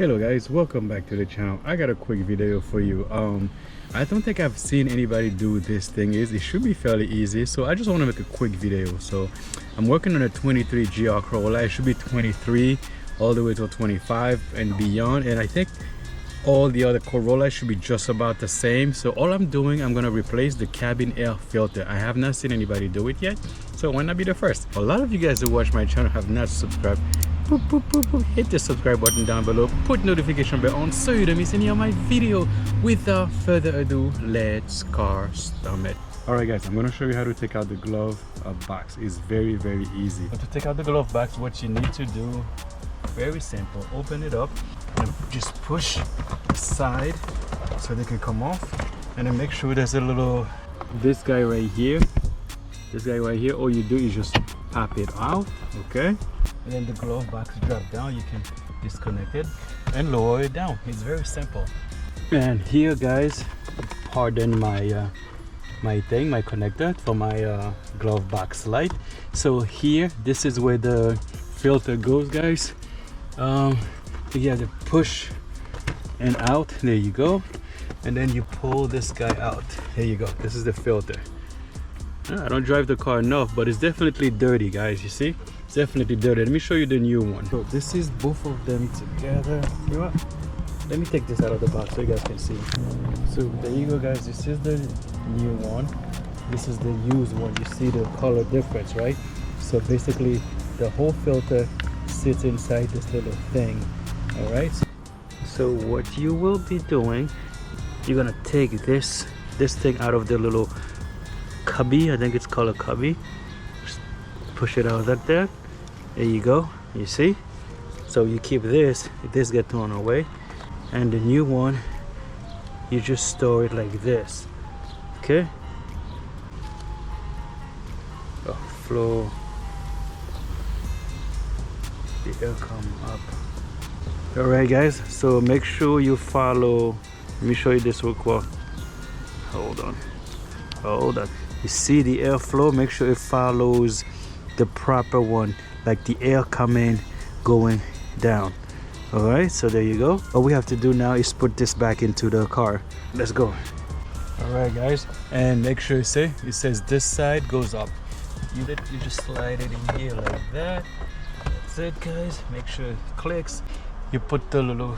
Hello guys, welcome back to the channel. I got a quick video for you. I don't think I've seen anybody do this thing. It should be fairly easy, so I just want to make a quick video. So I'm working on a 23 GR Corolla. It should be 23 all the way to 25 and beyond, and I think all the other Corolla should be just about the same. So all I'm doing, I'm gonna replace the cabin air filter. I have not seen anybody do it yet, so why not be the first? A lot of you guys who watch my channel have not subscribed. Boop, boop, boop, boop. Hit the subscribe button down below, put notification bell on so you don't miss any of my video. Without further ado, let's CarStomIt. Alright guys, I'm gonna show you how to take out the glove box. It's very easy. But to take out the glove box, what you need to do, very simple. Open it up and just push the side so they can come off, and then make sure there's a little, this guy right here, all you do is just pop it out, okay? And then the glove box drop down. You can disconnect it and lower it down. It's very simple. And here guys, pardon my my connector for my glove box light. So here, this is where the filter goes, guys. You have to push and out, there you go, and then you pull this guy out. There you go. This is the filter. I don't drive the car enough, but it's definitely dirty, guys. You see, it's definitely dirty. Let me show you the new one. So this is both of them together. You know what? Let me take this out of the box so you guys can see. So there you go, guys. This is the new one. This is the used one. You see the color difference, right? So basically the whole filter sits inside this little thing. All right, so what you will be doing, you're gonna take this thing out of the little cubby. I think it's called a cubby. Just push it out like that. There you go. You see, so you keep this get thrown away, and the new one you just store it like this. Okay, flow the air come up. All right guys, so make sure you follow. Let me show you this real quick. Hold on. You see the airflow, make sure it follows the proper one, like the air coming going down. All right, so there you go. All we have to do now is put this back into the car. Let's go. All right guys, and make sure it says this side goes up. You just slide it in here like that. That's it guys. Make sure it clicks. You put the little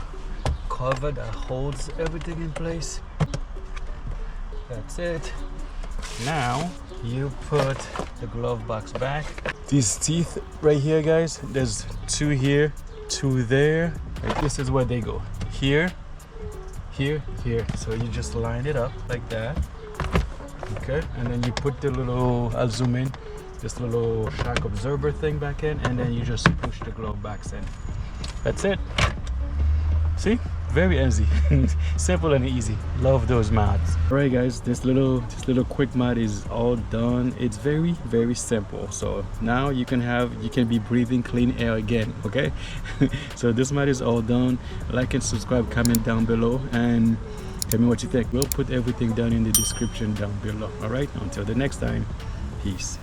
cover that holds everything in place. That's it. Now you put the glove box back. These teeth right here, guys, there's two here, two there. Like this is where they go. Here, here, here. So you just line it up like that. Okay, and then you put the little, I'll zoom in, this little shock absorber thing back in, and then you just push the glove box in. That's it. See, very easy. Simple and easy. Love those mods. All right guys, this little quick mod is all done. It's very simple. So now you can be breathing clean air again. Okay. So this mod is all done. Like and subscribe, comment down below, and tell me what you think. We'll put everything down in the description down below. All right, until the next time, peace.